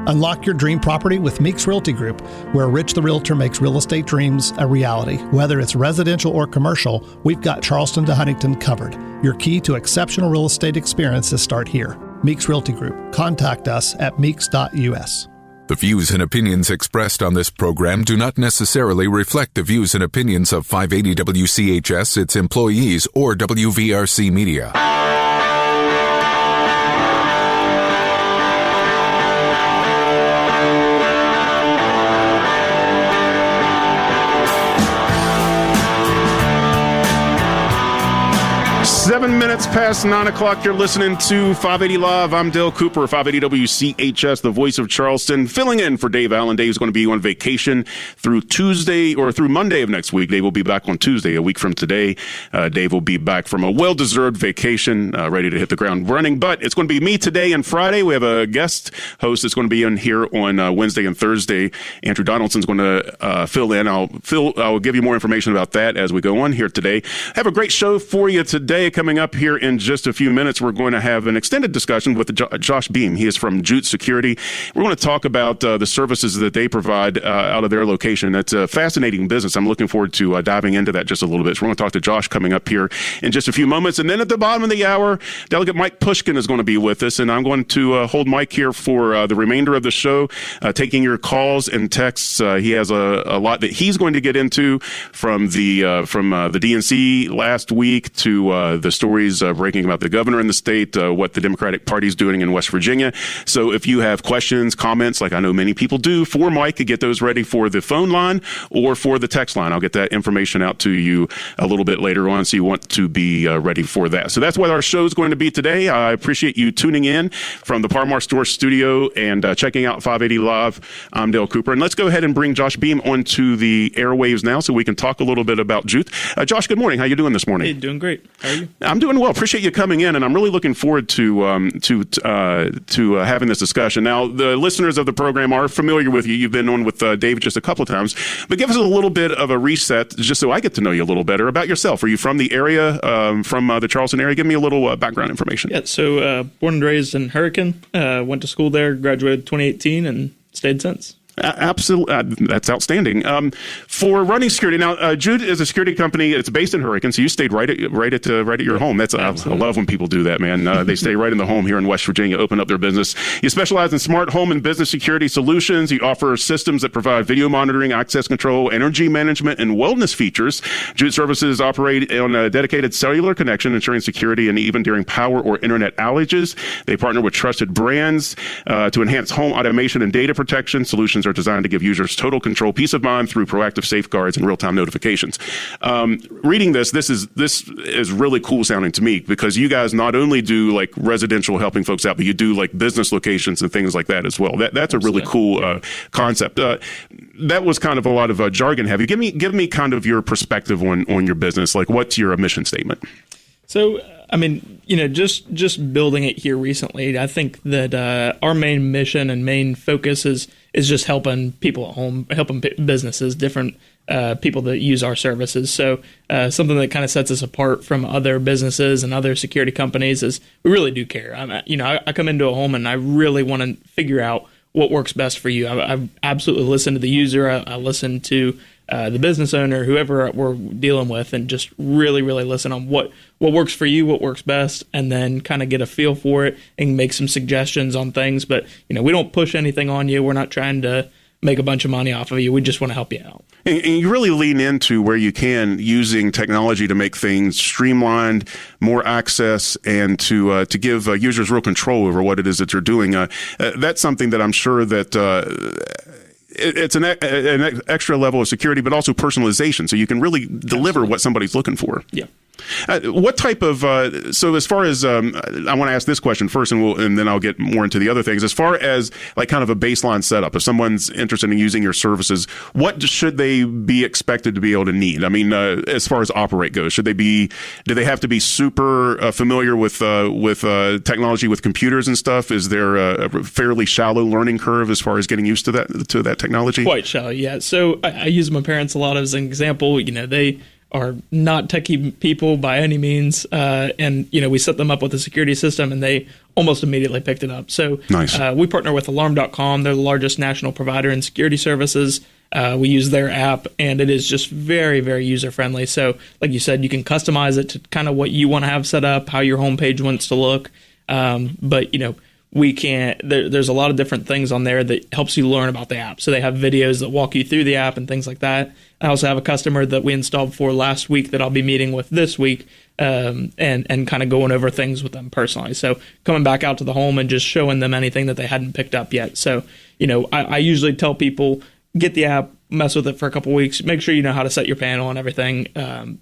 Unlock your dream property with Meeks Realty Group, where Rich the Realtor makes real estate dreams a reality. Whether it's residential or commercial, we've got Charleston to Huntington covered. Your key to exceptional real estate experiences start here. Meeks Realty Group. Contact us at meeks.us. The views and opinions expressed on this program do not necessarily reflect the views and opinions of 580 WCHS, its employees, or WVRC Media. 7 minutes past 9 o'clock. You're listening to 580 Live. I'm Dale Cooper, 580 WCHS, the voice of Charleston, filling in for Dave Allen. Dave's going to be on vacation through Tuesday or through Monday of next week. Dave will be back on Tuesday, a week from today. Dave will be back from a well-deserved vacation, ready to hit the ground running. But it's going to be me today and Friday. We have a guest host that's going to be in here on Wednesday and Thursday. Andrew Donaldson's going to fill in. I'll give you more information about that as we go on here today. I have a great show for you today. Coming up here in just a few minutes, we're going to have an extended discussion with Josh Boehm. He is from Joot Security. We're going to talk about the services that they provide out of their location. It's a fascinating business. I'm looking forward to diving into that just a little bit. So we're going to talk to Josh coming up here in just a few moments. And then at the bottom of the hour, Delegate Mike Pushkin is going to be with us. And I'm going to hold Mike here for the remainder of the show, taking your calls and texts. He has a lot that he's going to get into from the DNC last week to the stories breaking about the governor in the state, what the Democratic Party is doing in West Virginia. So if you have questions, comments, like I know many people do, for Mike, to get those ready for the phone line or for the text line. I'll get that information out to you a little bit later on, so you want to be ready for that. So that's what our show is going to be today. I appreciate you tuning in from the Parmar Store studio and checking out 580 Live. I'm Dale Cooper. And let's go ahead and bring Josh Boehm onto the airwaves now so we can talk a little bit about Joot. Josh, good morning. How you doing this morning? Hey, doing great. How are you? I'm doing well. Appreciate you coming in, and I'm really looking forward to having this discussion. Now, the listeners of the program are familiar with you. You've been on with Dave just a couple of times, but give us a little bit of a reset, just so I get to know you a little better about yourself. Are you from the area, from the Charleston area? Give me a little background information. Yeah, so born and raised in Hurricane, went to school there, graduated 2018, and stayed since. Absolutely. That's outstanding. For running security, now, Joot is a security company. It's based in Hurricane, so you stayed right at your home. That's I love when people do that, man. They stay right in the home here in West Virginia, open up their business. You specialize in smart home and business security solutions. You offer systems that provide video monitoring, access control, energy management, and wellness features. Joot services operate on a dedicated cellular connection, ensuring security and even during power or internet outages. They partner with trusted brands to enhance home automation and data protection. Solutions are designed to give users total control, peace of mind through proactive safeguards and real-time notifications. Reading this is really cool sounding to me, because you guys not only do like residential helping folks out, but you do like business locations and things like that as well. That's a really cool concept. That was kind of a lot of jargon heavy. Give me kind of your perspective on your business. Like, what's your mission statement? So, I mean, just building it here recently, I think that our main mission and main focus is just helping people at home, helping businesses, different people that use our services. So something that kind of sets us apart from other businesses and other security companies is we really do care. I come into a home and I really want to figure out what works best for you. I absolutely listen to the user. I listen to the business owner, whoever we're dealing with, and just really, really listen on what works for you, what works best, and then kind of get a feel for it and make some suggestions on things. But, we don't push anything on you. We're not trying to make a bunch of money off of you. We just want to help you out. And you really lean into where you can, using technology to make things streamlined, more access, and to give users real control over what it is that you're doing. That's something that I'm sure that it's an extra level of security, but also personalization, so you can really deliver what somebody's looking for. Yeah. What type of so as far as I want to ask this question first, and then I'll get more into the other things. As far as like kind of a baseline setup, if someone's interested in using your services, what should they be expected to be able to need? I mean, as far as operate goes, do they have to be super familiar with technology, with computers and stuff? Is there a fairly shallow learning curve as far as getting used to that technology? Quite shallow, yeah. So I use my parents a lot as an example. not techie people by any means, and we set them up with a security system, and they almost immediately picked it up. So nice. We partner with Alarm.com. They're the largest national provider in security services. We use their app, and it is just very, very user-friendly. So like you said, you can customize it to kind of what you want to have set up, how your homepage wants to look. But we can't. There's a lot of different things on there that helps you learn about the app. So they have videos that walk you through the app and things like that. I also have a customer that we installed for last week that I'll be meeting with this week, and kind of going over things with them personally. So coming back out to the home and just showing them anything that they hadn't picked up yet. So I usually tell people, get the app, mess with it for a couple weeks, make sure you know how to set your panel and everything,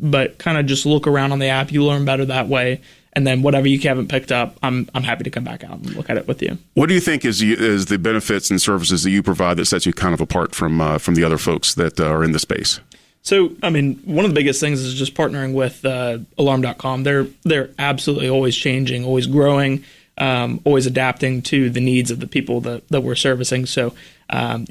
but kind of just look around on the app. You learn better that way. And then whatever you haven't picked up, I'm happy to come back out and look at it with you. What do you think is the benefits and services that you provide that sets you kind of apart from the other folks that are in the space? So, one of the biggest things is just partnering with Alarm.com. They're absolutely always changing, always growing, always adapting to the needs of the people that we're servicing. So,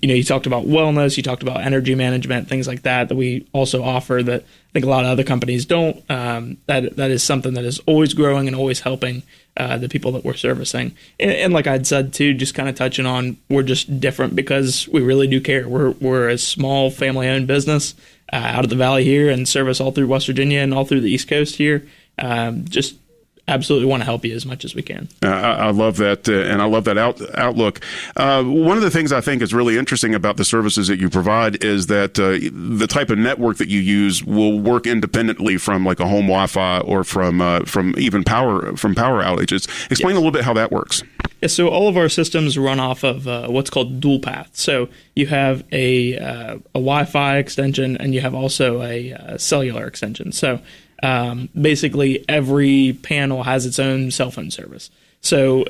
you talked about wellness, you talked about energy management, things like that we also offer that I think a lot of other companies don't. That is something that is always growing and always helping the people that we're servicing. And like I'd said too, just kind of touching on, we're just different because we really do care. We're a small family-owned business out of the Valley here and service all through West Virginia and all through the East Coast here. Just absolutely want to help you as much as we can. I love that, and I love that outlook. One of the things I think is really interesting about the services that you provide is that the type of network that you use will work independently from like a home Wi-Fi or from even power outages. Explain a little bit how that works. Yeah, so all of our systems run off of what's called dual path. So you have a Wi-Fi extension and you have also a cellular extension. So basically every panel has its own cell phone service. So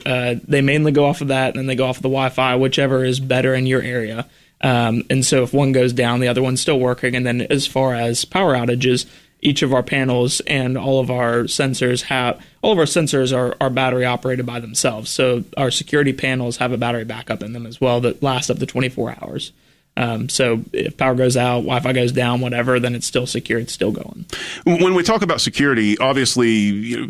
they mainly go off of that, and then they go off of the Wi-Fi, whichever is better in your area. And so if one goes down, the other one's still working. And then as far as power outages, each of our panels and all of our sensors are battery operated by themselves. So our security panels have a battery backup in them as well that lasts up to 24 hours. So if power goes out, Wi-Fi goes down, whatever, then it's still secure. It's still going. When we talk about security, obviously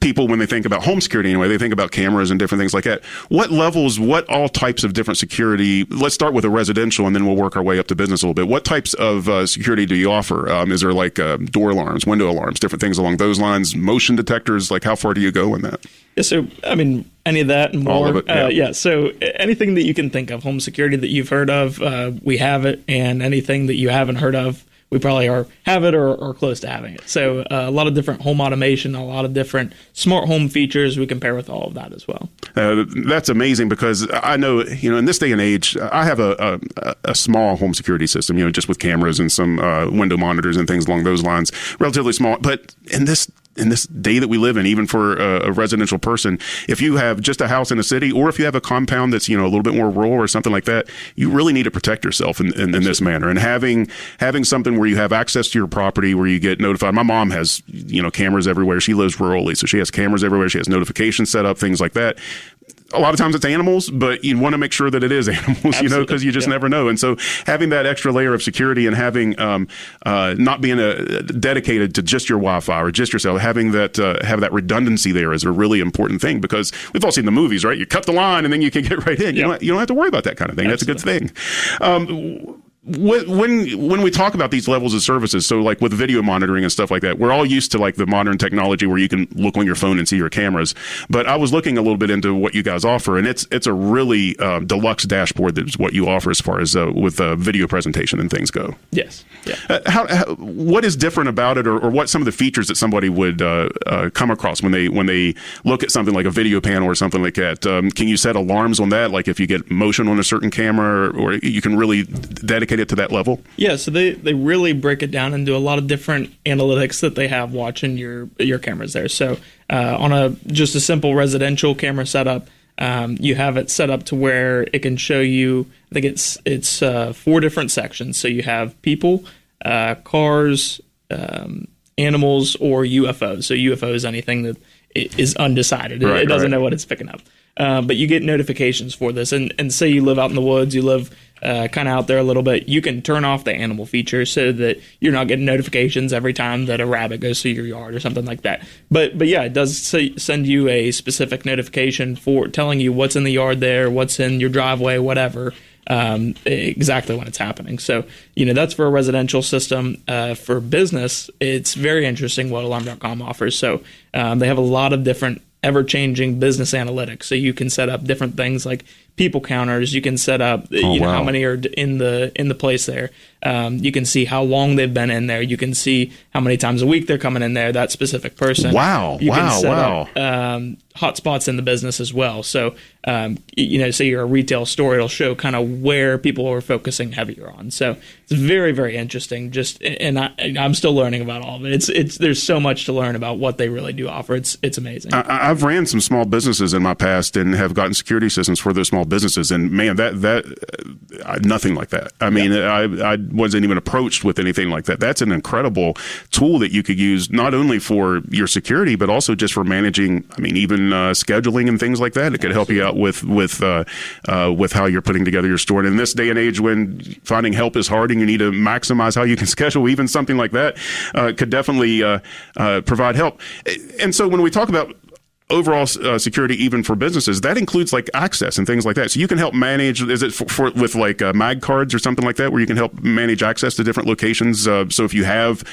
people, when they think about home security anyway, they think about cameras and different things like that. What levels, what all types of different security? Let's start with a residential and then we'll work our way up to business a little bit. What types of security do you offer? Is there like door alarms, window alarms, different things along those lines, motion detectors? Like how far do you go in that? Yeah, so, any of that and more. All of it, yeah. So anything that you can think of, home security that you've heard of, we have it, and anything that you haven't heard of, we probably have it or close to having it. So a lot of different home automation, a lot of different smart home features we can pair with all of that as well. That's amazing because I know, in this day and age, I have a small home security system, just with cameras and some window monitors and things along those lines, relatively small. But in this day that we live in, even for a residential person, if you have just a house in a city or if you have a compound that's, a little bit more rural or something like that, you really need to protect yourself in this manner. And having something where you have access to your property, where you get notified. My mom has, cameras everywhere. She lives rurally, so she has cameras everywhere. She has notifications set up, things like that. A lot of times it's animals, but you want to make sure that it is animals, because you just never know. And so having that extra layer of security and having not being dedicated to just your Wi-Fi or just your cell, having that have that redundancy there is a really important thing, because we've all seen the movies, right? You cut the line and then you can get right in. You don't have to worry about that kind of thing. Absolutely. That's a good thing. When we talk about these levels of services, so like with video monitoring and stuff like that, we're all used to like the modern technology where you can look on your phone and see your cameras. But I was looking a little bit into what you guys offer, and it's a really deluxe dashboard that is what you offer as far as with video presentation and things go. Yes. Yeah. What is different about it, or what some of the features that somebody would come across when they look at something like a video panel or something like that? Can you set alarms on that? Like if you get motion on a certain camera, or you can really dedicate it to that level? Yeah, so they really break it down into a lot of different analytics that they have watching your cameras there. So on just a simple residential camera setup, you have it set up to where it can show you, I think it's 4 different sections. So you have people, cars, animals, or UFOs. So UFO is anything that is undecided. It doesn't know what it's picking up. But you get notifications for this. And say you live out in the woods, you live kind of out there a little bit, you can turn off the animal feature so that you're not getting notifications every time that a rabbit goes through your yard or something like that. But yeah, it does send you a specific notification for telling you what's in the yard there, what's in your driveway, whatever, exactly when it's happening. So, that's for a residential system. For business, it's very interesting what Alarm.com offers. So they have a lot of different ever-changing business analytics. So you can set up different things like people counters. You can set up how many are in the place there. You can see how long they've been in there. You can see how many times a week they're coming in there, that specific person. You can set up hotspots in the business as well. So, say you're a retail store, it'll show kind of where people are focusing heavier on. So it's very, very interesting. I'm still learning about all of it. There's so much to learn about what they really do offer. It's amazing. I've ran some small businesses in my past and have gotten security systems for those small businesses, and man, that nothing like that. I mean, I wasn't even approached with anything like that. That's an incredible tool that you could use not only for your security, but also just for managing. I mean, even scheduling and things like that. It could help you out with how you're putting together your store. And in this day and age, when finding help is hard and you need to maximize how you can schedule, even something like that could definitely provide help. And so when we talk about overall security, even for businesses, that includes like access and things like that. So you can help manage, is it for with like mag cards or something like that, where you can help manage access to different locations? So if you have,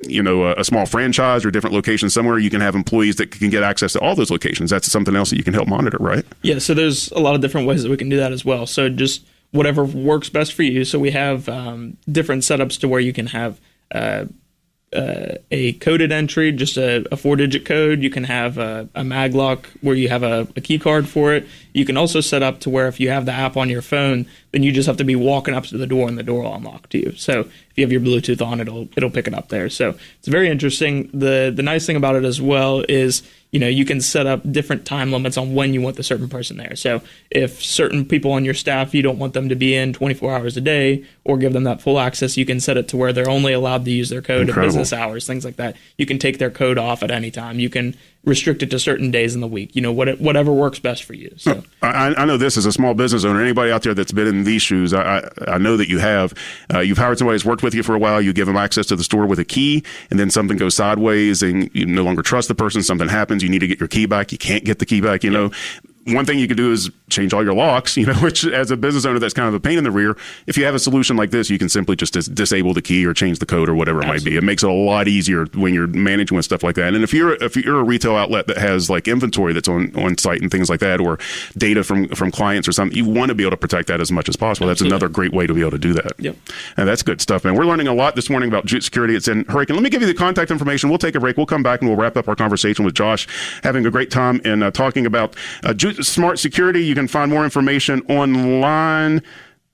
a small franchise or different locations somewhere, you can have employees that can get access to all those locations. That's something else that you can help monitor, right? Yeah. So there's a lot of different ways that we can do that as well. So just whatever works best for you. So we have different setups to where you can have a coded entry, just a 4-digit code. You can have a mag lock where you have a key card for it. You can also set up to where if you have the app on your phone, then you just have to be walking up to the door and the door will unlock to you. So if you have your Bluetooth on, it'll pick it up there. So it's very interesting. The nice thing about it as well is, you can set up different time limits on when you want the certain person there. So if certain people on your staff, you don't want them to be in 24 hours a day or give them that full access, you can set it to where they're only allowed to use their code at business hours, things like that. You can take their code off at any time. You can restrict it to certain days in the week, whatever works best for you. So I know this as a small business owner, anybody out there that's been in these shoes, I know that you have. You've hired somebody who's worked with you for a while. You give them access to the store with a key, and then something goes sideways and you no longer trust the person. Something happens. You need to get your key back. You can't get the key back, One thing you could do is change all your locks, which as a business owner, that's kind of a pain in the rear. If you have a solution like this, you can simply just disable the key or change the code or whatever it might be. It makes it a lot easier when you're managing with stuff like that. And if you're a retail outlet that has like inventory that's on site and things like that, or data from clients or something, you want to be able to protect that as much as possible. That's another great way to be able to do that. Yep. And that's good stuff, man. We're learning a lot this morning about Joot Security. It's in Hurricane. Let me give you the contact information. We'll take a break. We'll come back and we'll wrap up our conversation with Josh, having a great time and talking about Joot Smart Security. You can find more information online.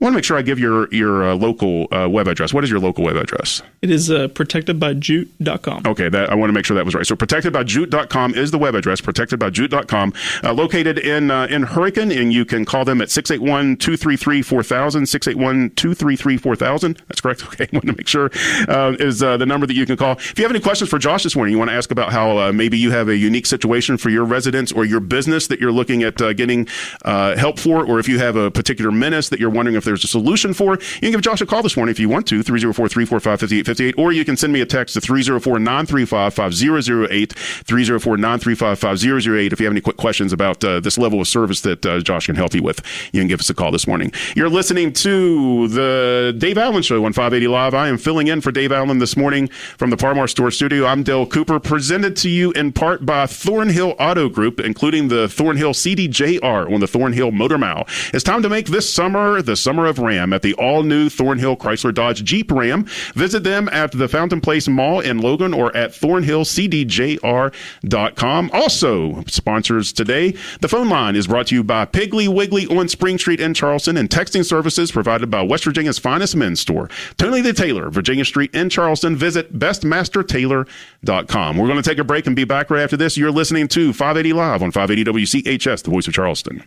I want to make sure I give your local web address. What is your local web address? It is protectedbyjoot.com. Okay, I want to make sure that was right. So protectedbyjoot.com is the web address, protectedbyjoot.com, located in Hurricane, and you can call them at 681-233-4000, 681-233-4000. That's correct. Okay, I want to make sure is the number that you can call. If you have any questions for Josh this morning, you want to ask about how maybe you have a unique situation for your residents or your business that you're looking at getting help for, or if you have a particular menace that you're wondering if there's a solution for, you can give Josh a call this morning if you want to, 304-345-5858, or you can send me a text to 304-935-5008, 304-935-5008. If you have any quick questions about this level of service that Josh can help you with, you can give us a call this morning. You're listening to the Dave Allen Show on 580 Live. I am filling in for Dave Allen this morning from the Parmar Store Studio. I'm Dale Cooper, presented to you in part by Thornhill Auto Group, including the Thornhill CDJR on the Thornhill Motor Mile. It's time to make this summer the summer of Ram at the all-new Thornhill Chrysler Dodge Jeep Ram. Visit them at the Fountain Place Mall in Logan or at thornhillcdjr.com. Also, sponsors today, the phone line is brought to you by Piggly Wiggly on Spring Street in Charleston, and texting services provided by West Virginia's finest men's store, Tony the Tailor, Virginia Street in Charleston. Visit bestmastertailor.com. We're going to take a break and be back right after this. You're listening to 580 Live on 580 WCHS, the voice of Charleston.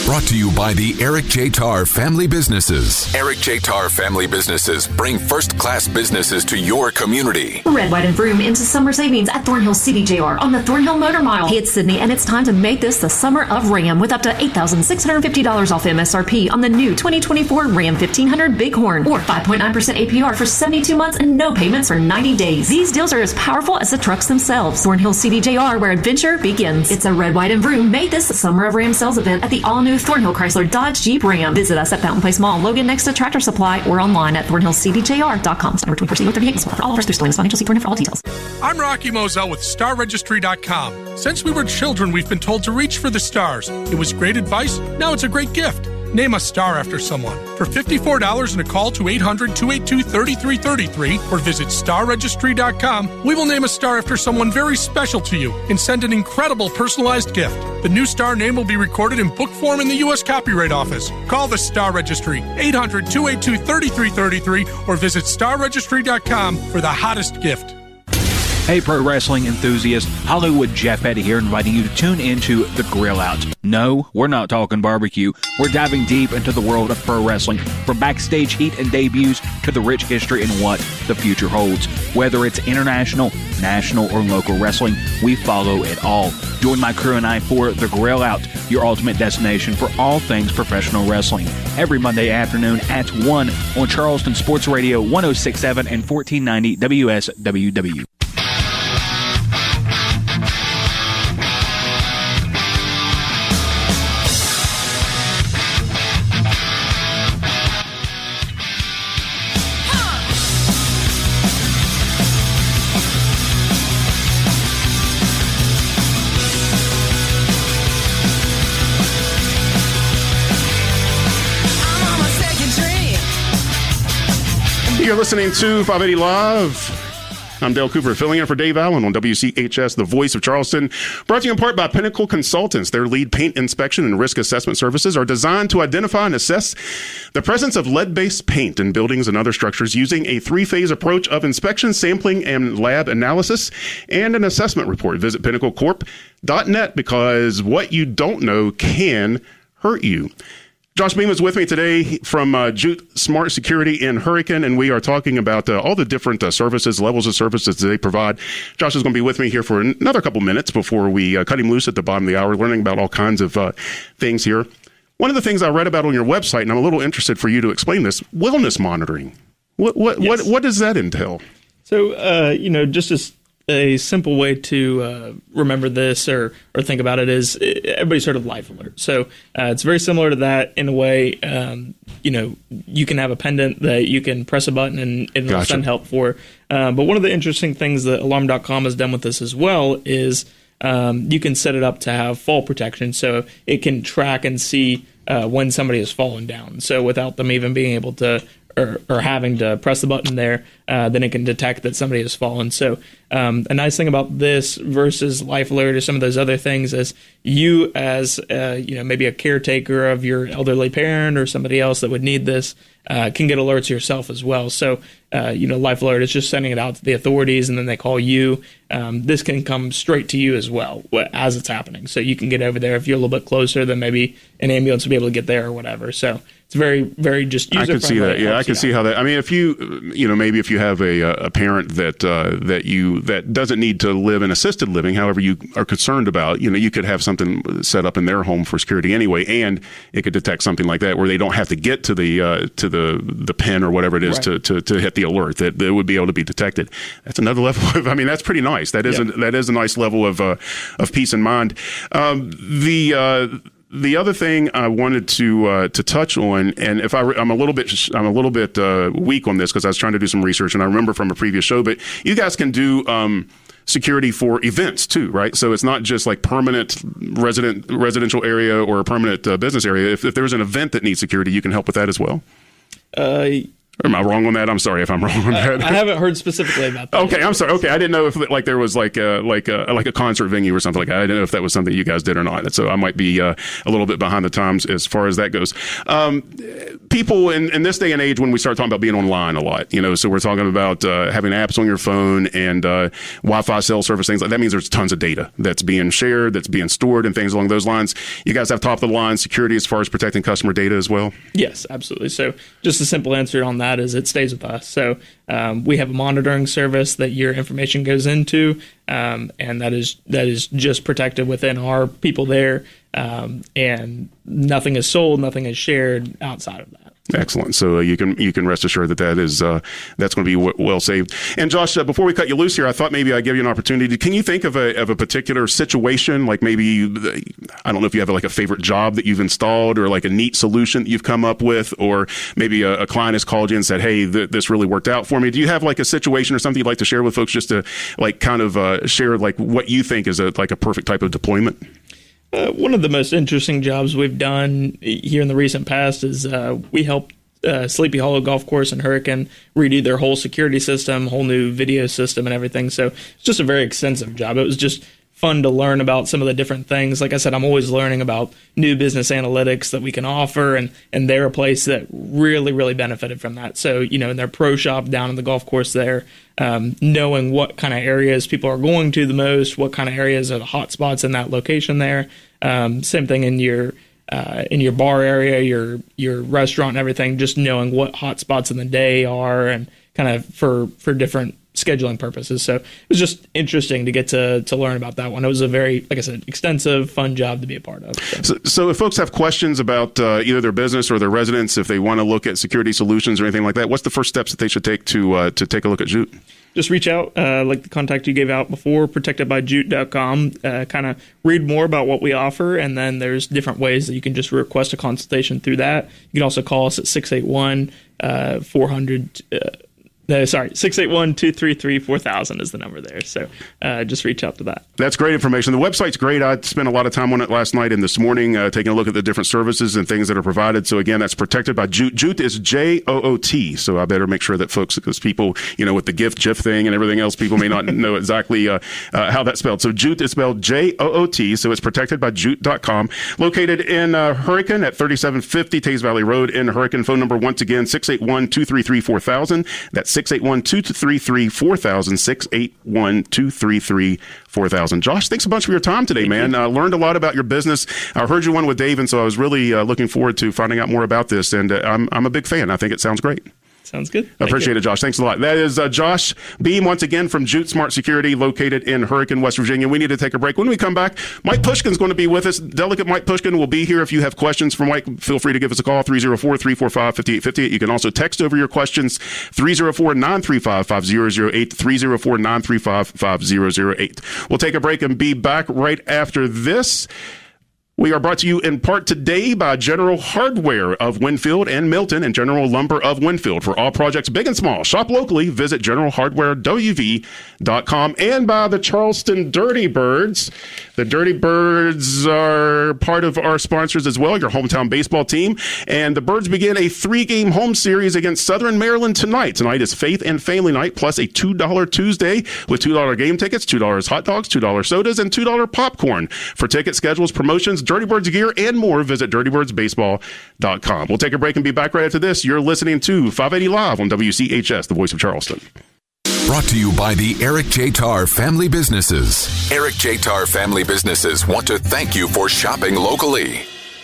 Brought to you by the Eric J. Tarr Family Businesses. Eric J. Tarr Family Businesses bring first-class businesses to your community. Red, white, and vroom into summer savings at Thornhill CDJR on the Thornhill Motor Mile. Hey, it's Sydney, and it's time to make this the summer of Ram with up to $8,650 off MSRP on the new 2024 Ram 1500 Bighorn, or 5.9% APR for 72 months and no payments for 90 days. These deals are as powerful as the trucks themselves. Thornhill CDJR, where adventure begins. It's a Red, white, and vroom made this summer of Ram sales event at the all-new Thornhill Chrysler Dodge Jeep Ram. Visit us at Fountain Place Mall, Logan, next to Tractor Supply, or online at thornhillcdjr.com. Number 24 with 38 for all of us through Stellantis Financial. See Thornhill for all details. I'm Rocky Moselle with StarRegistry.com. Since we were children, we've been told to reach for the stars. It was great advice. Now it's a great gift. Name a star after someone. For $54 and a call to 800-282-3333 or visit StarRegistry.com, we will name a star after someone very special to you and send an incredible personalized gift. The new star name will be recorded in book form in the U.S. Copyright Office. Call the Star Registry, 800-282-3333 or visit StarRegistry.com for the hottest gift. Hey, pro wrestling enthusiasts, Hollywood Jeff Petty here, inviting you to tune into The Grill Out. No, we're not talking barbecue. We're diving deep into the world of pro wrestling, from backstage heat and debuts to the rich history and what the future holds. Whether it's international, national, or local wrestling, we follow it all. Join my crew and I for The Grill Out, your ultimate destination for all things professional wrestling. Every Monday afternoon at 1 on Charleston Sports Radio 106.7 and 1490 WSWW. You're listening to 580 Live. I'm Dale Cooper, filling in for Dave Allen on WCHS, the voice of Charleston. Brought to you in part by Pinnacle Consultants. Their lead paint inspection and risk assessment services are designed to identify and assess the presence of lead-based paint in buildings and other structures using a three-phase approach of inspection, sampling, and lab analysis, and an assessment report. Visit pinnaclecorp.net because what you don't know can hurt you. Josh Beam is with me today from Joot Smart Security in Hurricane, and we are talking about all the different services, levels of services they provide. Josh is going to be with me here for another couple minutes before we cut him loose at the bottom of the hour, learning about all kinds of things here. One of the things I read about on your website, and I'm a little interested for you to explain this, wellness monitoring. What does that entail? So, just as a simple way to remember this or think about it is everybody's heard of Life Alert. So it's very similar to that in a way. You can have a pendant that you can press a button and it'll send help for. But one of the interesting things that Alarm.com has done with this as well is you can set it up to have fall protection. So it can track and see when somebody has fallen down. So without them even being able to or having to press the button there, then it can detect that somebody has fallen. So a nice thing about this versus Life Alert or some of those other things is you as maybe a caretaker of your elderly parent or somebody else that would need this can get alerts yourself as well. So Life Alert is just sending it out to the authorities and then they call you. This can come straight to you as well as it's happening. So you can get over there if you're a little bit closer, then maybe an ambulance will be able to get there or whatever. So it's very, very just user-friendly. I could see that. Yeah, I could see how that. I mean, if maybe if you have a parent that doesn't need to live in assisted living, however you are concerned about, you could have something set up in their home for security anyway, and it could detect something like that where they don't have to get to the pen or whatever it is to hit the alert that would be able to be detected. That's another level of. I mean, that's pretty nice. That is a nice level of peace and mind. The other thing I wanted to touch on, and if I'm a little bit weak on this because I was trying to do some research, and I remember from a previous show, but you guys can do security for events too, right? So it's not just like permanent residential area or a permanent business area. If there's an event that needs security, you can help with that as well. Am I wrong on that? I'm sorry if I'm wrong on that. I haven't heard specifically about that. Okay, I'm sorry. Okay, I didn't know if there was like a concert venue or something like that. I didn't know if that was something you guys did or not. So I might be a little bit behind the times as far as that goes. People in this day and age, when we start talking about being online a lot, so we're talking about having apps on your phone and Wi-Fi cell service, things like that. Means there's tons of data that's being shared, that's being stored, and things along those lines. You guys have top of the line security as far as protecting customer data as well? Yes, absolutely. So just a simple answer on that is it stays with us. So we have a monitoring service that your information goes into, and that is just protected within our people there, and nothing is sold, nothing is shared outside of that. Excellent. So you can rest assured that is that's going to be well saved. And Josh, before we cut you loose here, I thought maybe I'd give you an opportunity. Can you think of a particular situation, like maybe, I don't know if you have like a favorite job that you've installed or like a neat solution that you've come up with, or maybe a client has called you and said, hey, this really worked out for me. Do you have like a situation or something you'd like to share with folks, just to like kind of share like what you think is a perfect type of deployment? One of the most interesting jobs we've done here in the recent past is we helped Sleepy Hollow Golf Course and Hurricane redo their whole security system, whole new video system and everything. So it's just a very extensive job. It was just fun to learn about some of the different things. Like I said, I'm always learning about new business analytics that we can offer, and they're a place that really, really benefited from that. So, in their pro shop down in the golf course there, knowing what kind of areas people are going to the most, what kind of areas are the hot spots in that location there. Same thing in your bar area, your restaurant and everything, just knowing what hot spots in the day are, and kind of for different scheduling purposes. So it was just interesting to get to learn about that one. It was a very, like I said, extensive, fun job to be a part of. So if folks have questions about either their business or their residents, if they want to look at security solutions or anything like that, what's the first steps that they should take to take a look at Joot? Just reach out, like the contact you gave out before, protectedbyjoot.com, kind of read more about what we offer, and then there's different ways that you can just request a consultation through that. You can also call us at 681-233-4000 is the number there. So just reach out to that. That's great information. The website's great. I spent a lot of time on it last night and this morning, taking a look at the different services and things that are provided. So again, that's protected by Joot. Joot is Joot. So I better make sure that folks, because people, with the GIF thing and everything else, people may not know exactly how that's spelled. So Joot is spelled Joot. So it's protected by Joot.com. Located in Hurricane at 3750 Tays Valley Road in Hurricane. Phone number once again, 681-233-4000. That's 681-233-4000, 681-233-4000. Josh, thanks a bunch for your time today, man. I learned a lot about your business. I heard you on with Dave, and so I was really looking forward to finding out more about this, and I'm a big fan. I think it sounds great. Sounds good. I appreciate it, Josh. Thanks a lot. That is Josh Boehm, once again, from Joot Smart Security, located in Hurricane, West Virginia. We need to take a break. When we come back, Mike Pushkin's going to be with us. Delegate Mike Pushkin will be here. If you have questions for Mike, feel free to give us a call, 304-345-5858. You can also text over your questions, 304-935-5008, 304-935-5008. We'll take a break and be back right after this. We are brought to you in part today by General Hardware of Winfield and Milton and General Lumber of Winfield. For all projects big and small, shop locally, visit generalhardwarewv.com, and by the Charleston Dirty Birds. The Dirty Birds are part of our sponsors as well, your hometown baseball team. And the Birds begin a 3-game home series against Southern Maryland tonight. Tonight is Faith and Family Night, plus a $2 Tuesday with $2 game tickets, $2 hot dogs, $2 sodas, and $2 popcorn. For ticket schedules, promotions, Dirty Birds gear, and more, visit dirtybirdsbaseball.com. We'll take a break and be back right after this. You're listening to 580 Live on WCHS, the voice of Charleston. Brought to you by the Eric J. Tarr Family Businesses. Eric J. Tarr Family Businesses want to thank you for shopping locally.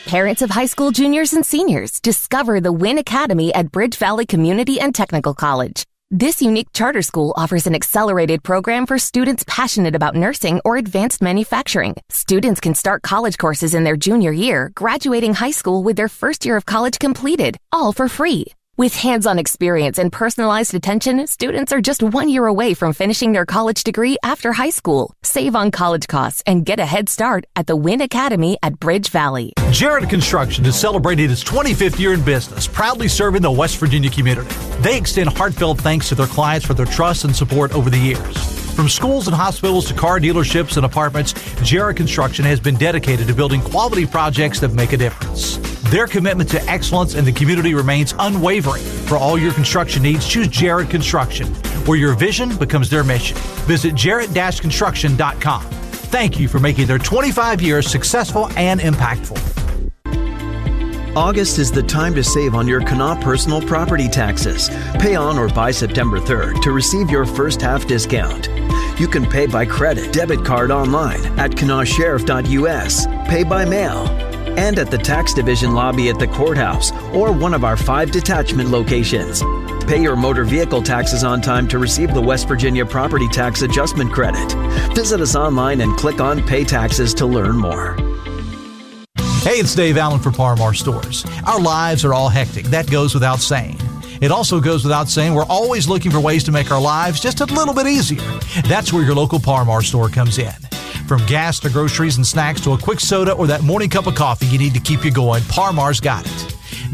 Parents of high school juniors and seniors, discover the Wynn Academy at Bridge Valley Community and Technical College. This unique charter school offers an accelerated program for students passionate about nursing or advanced manufacturing. Students can start college courses in their junior year, graduating high school with their first year of college completed, all for free. With hands-on experience and personalized attention, students are just 1 year away from finishing their college degree after high school. Save on college costs and get a head start at the Wynn Academy at Bridge Valley. Jarrett Construction is celebrating its 25th year in business, proudly serving the West Virginia community. They extend heartfelt thanks to their clients for their trust and support over the years. From schools and hospitals to car dealerships and apartments, Jarrett Construction has been dedicated to building quality projects that make a difference. Their commitment to excellence in the community remains unwavering. For all your construction needs, choose Jarrett Construction, where your vision becomes their mission. Visit jarrett-construction.com. Thank you for making their 25 years successful and impactful. August is the time to save on your Kanawha personal property taxes. Pay on or by September 3rd to receive your first half discount. You can pay by credit, debit card online at kanawhasheriff.us, pay by mail, and at the tax division lobby at the courthouse or one of our 5 detachment locations. Pay your motor vehicle taxes on time to receive the West Virginia Property Tax Adjustment Credit. Visit us online and click on Pay Taxes to learn more. Hey, it's Dave Allen for Parmar Stores. Our lives are all hectic. That goes without saying. It also goes without saying we're always looking for ways to make our lives just a little bit easier. That's where your local Parmar store comes in. From gas to groceries and snacks to a quick soda or that morning cup of coffee you need to keep you going, Parmar's got it.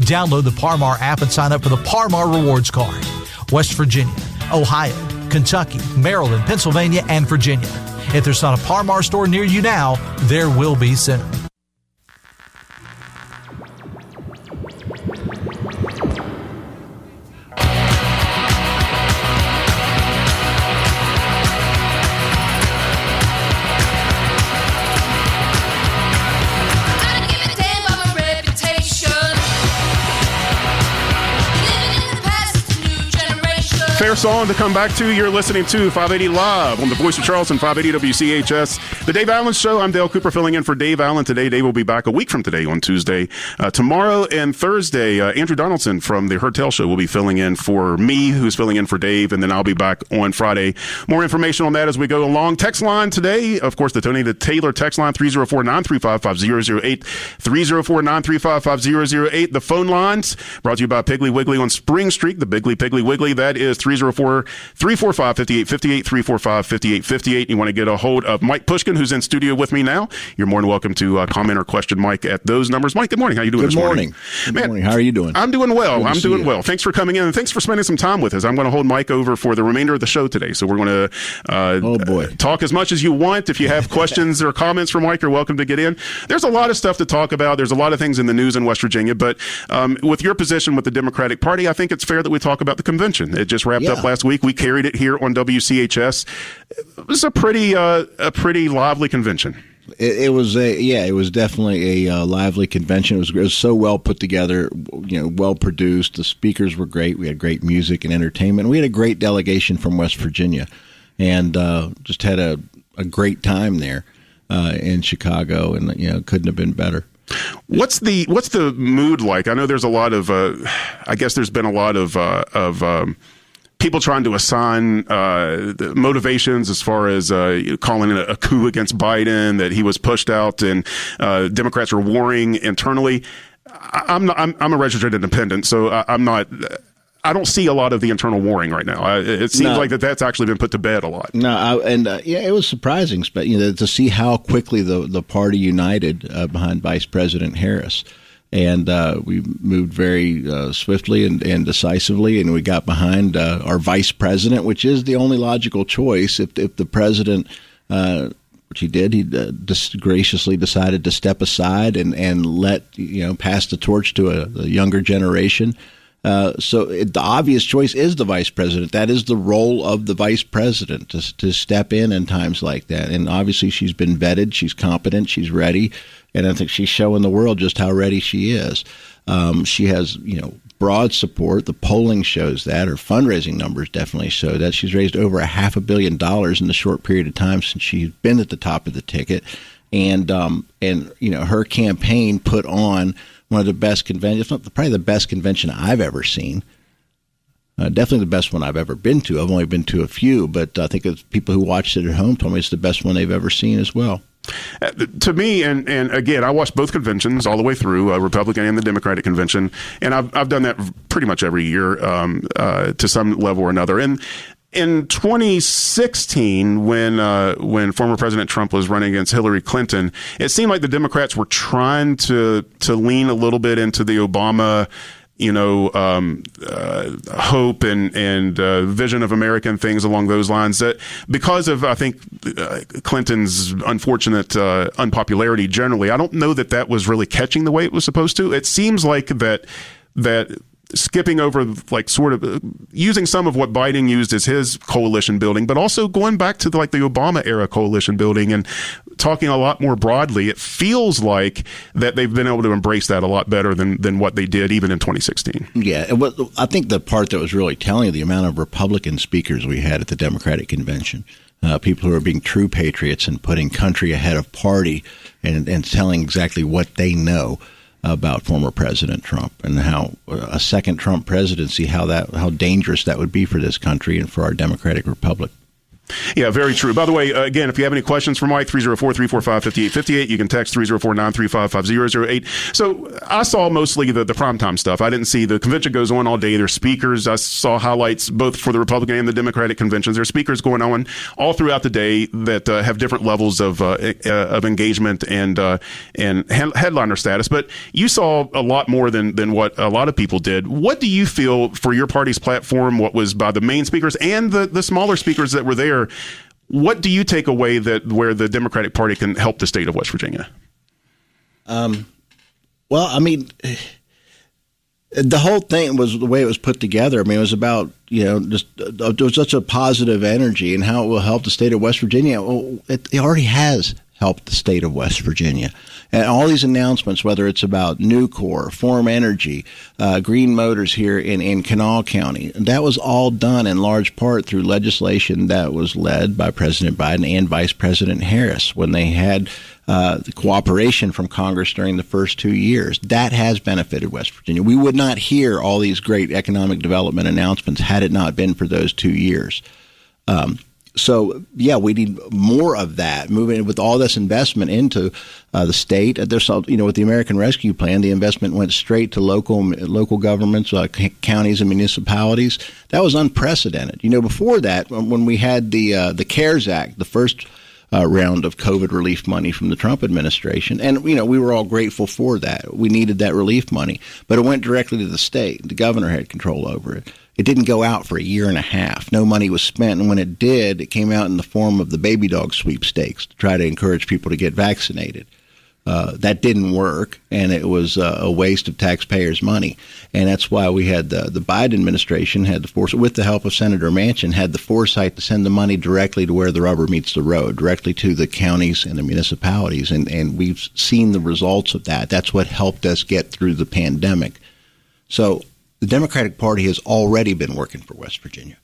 Download the Parmar app and sign up for the Parmar Rewards Card. West Virginia, Ohio, Kentucky, Maryland, Pennsylvania, and Virginia. If there's not a Parmar store near you now, there will be soon. Fair song to come back to. You're listening to 580 Live on the Voice of Charleston, 580 WCHS. The Dave Allen Show. I'm Dale Cooper filling in for Dave Allen today. Dave will be back a week from today on Tuesday. Tomorrow and Thursday, Andrew Donaldson from the Hertel Show will be filling in for me, who's filling in for Dave, and then I'll be back on Friday. More information on that as we go along. Text line today, of course, the Tony the Taylor text line, 304-935-5008, 304-935-5008. The phone lines brought to you by Piggly Wiggly on Spring Street, the Piggly Wiggly. That is 304-345-5858, 345-5858. You want to get a hold of Mike Pushkin, who's in studio with me now. You're more than welcome to comment or question Mike at those numbers. Mike, good morning. How you doing this morning? Good morning. How are you doing? I'm doing well. Thanks for coming in, and thanks for spending some time with us. I'm going to hold Mike over for the remainder of the show today, so we're going to talk as much as you want. If you have questions or comments for Mike, you're welcome to get in. There's a lot of stuff to talk about. There's a lot of things in the news in West Virginia, but with your position with the Democratic Party, I think it's fair that we talk about the convention. It just wrapped up last week. We carried it here on WCHS. It was a pretty lively convention. It was definitely a lively convention. It was so well put together, well produced. The speakers were great. We had great music and entertainment. We had a great delegation from West Virginia, and just had a great time there in Chicago, and couldn't have been better. What's the mood like? I know there's a lot of I guess there's been a lot of people trying to assign the motivations as far as calling it a coup against Biden, that he was pushed out and Democrats are warring internally. I'm a registered independent, so I don't see a lot of the internal warring right now. It seems like that's actually been put to bed a lot. It was surprising, but to see how quickly the party united behind Vice President Harris. And we moved very swiftly and decisively, and we got behind our vice president, which is the only logical choice. If the president, which he did, he graciously decided to step aside and let pass the torch to a younger generation. The obvious choice is the vice president. That is the role of the vice president, to step in times like that. And obviously she's been vetted. She's competent. She's ready. And I think she's showing the world just how ready she is. She has, broad support. The polling shows that. Her fundraising numbers definitely show that. She's raised over $500 million in the short period of time since she's been at the top of the ticket. And her campaign put on one of the best conventions, probably the best convention I've ever seen. Definitely the best one I've ever been to. I've only been to a few, but I think people who watched it at home told me it's the best one they've ever seen as well. To me, and again, I watched both conventions all the way through, Republican and the Democratic convention, and I've done that pretty much every year to some level or another. And in 2016, when former President Trump was running against Hillary Clinton, it seemed like the Democrats were trying to lean a little bit into the Obama hope and vision of America and things along those lines. That because of, I think, Clinton's unfortunate unpopularity generally, I don't know that was really catching the way it was supposed to. It seems like that skipping over, like, sort of using some of what Biden used as his coalition building, but also going back to the Obama era coalition building and talking a lot more broadly. It feels like that they've been able to embrace that a lot better than what they did even in 2016. Yeah, I think the part that was really telling, the amount of Republican speakers we had at the Democratic convention, people who are being true patriots and putting country ahead of party and telling exactly what they know about former President Trump and how a second Trump presidency, how dangerous that would be for this country and for our democratic republic. Yeah, very true. By the way, again, if you have any questions for Mike, 304-345-5858, you can text 304-935-5008. So I saw mostly the primetime stuff. I didn't see the convention goes on all day. There's speakers. I saw highlights both for the Republican and the Democratic conventions. There's speakers going on all throughout the day that have different levels of engagement and headliner status. But you saw a lot more than what a lot of people did. What do you feel for your party's platform, what was by the main speakers and the smaller speakers that were there? What do you take away where the Democratic Party can help the state of West Virginia? Well, I mean, the whole thing was the way it was put together. I mean, it was about, there was such a positive energy and how it will help the state of West Virginia. Well, it already has helped the state of West Virginia. And all these announcements, whether it's about Nucor, Form Energy, Green Motors here in Kanawha County, that was all done in large part through legislation that was led by President Biden and Vice President Harris when they had the cooperation from Congress during the first 2 years. That has benefited West Virginia. We would not hear all these great economic development announcements had it not been for those 2 years. So, yeah, we need more of that, moving with all this investment into the state. There's, with the American Rescue Plan, the investment went straight to local governments, counties and municipalities. That was unprecedented. Before that, when we had the CARES Act, the first round of COVID relief money from the Trump administration, and we were all grateful for that. We needed that relief money, but it went directly to the state. The governor had control over it. It didn't go out for a year and a half. No money was spent. And when it did, it came out in the form of the baby dog sweepstakes to try to encourage people to get vaccinated. That didn't work, and it was a waste of taxpayers' money. And that's why we had the Biden administration had the foresight, with the help of Senator Manchin, had the foresight to send the money directly to where the rubber meets the road, directly to the counties and the municipalities. And we've seen the results of that. That's what helped us get through the pandemic. So the Democratic Party has already been working for West Virginia.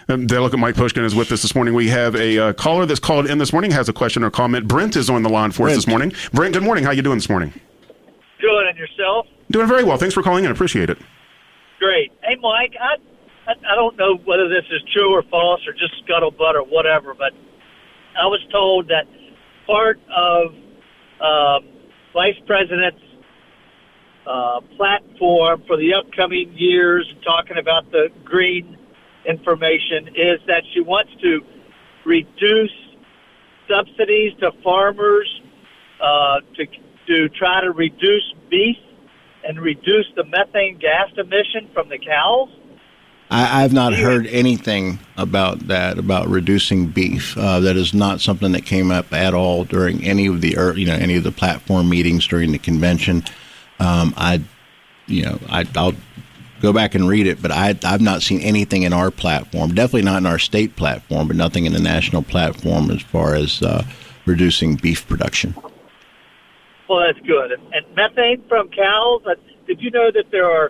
Delegate Mike Pushkin is with us this morning. We have a caller that's called in this morning, has a question or comment. Brent is on the line for us this morning. Brent, good morning. How you doing this morning? Good, and yourself? Doing very well. Thanks for calling in. Appreciate it. Great. Hey, Mike, I don't know whether this is true or false or just scuttlebutt or whatever, but I was told that part of Vice President's platform for the upcoming years, talking about the green information, is that she wants to reduce subsidies to farmers to try to reduce beef and reduce the methane gas emission from the cows. I've not heard anything about that, about reducing beef. That is not something that came up at all during any of the platform meetings during the convention. I'll go back and read it, but I've not seen anything in our platform, definitely not in our state platform, but nothing in the national platform as far as reducing beef production. Well, that's good. And methane from cows, did you know that there are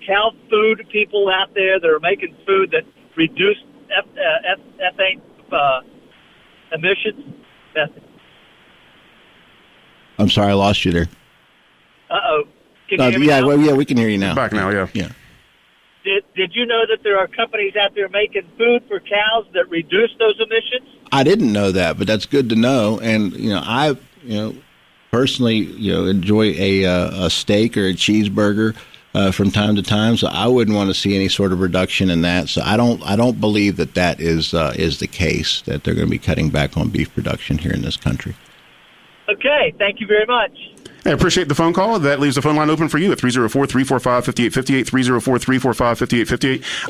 cow food people out there that are making food that reduce methane emissions? I'm sorry, I lost you there. Uh-oh. Can you hear me now? Yeah, we can hear you now. Back now, yeah. Yeah. Did you know that there are companies out there making food for cows that reduce those emissions? I didn't know that, but that's good to know. And I personally enjoy a steak or a cheeseburger from time to time, so I wouldn't want to see any sort of reduction in that. So I don't believe that is the case, that they're going to be cutting back on beef production here in this country. Okay, thank you very much. I appreciate the phone call. That leaves the phone line open for you at 304-345-5858,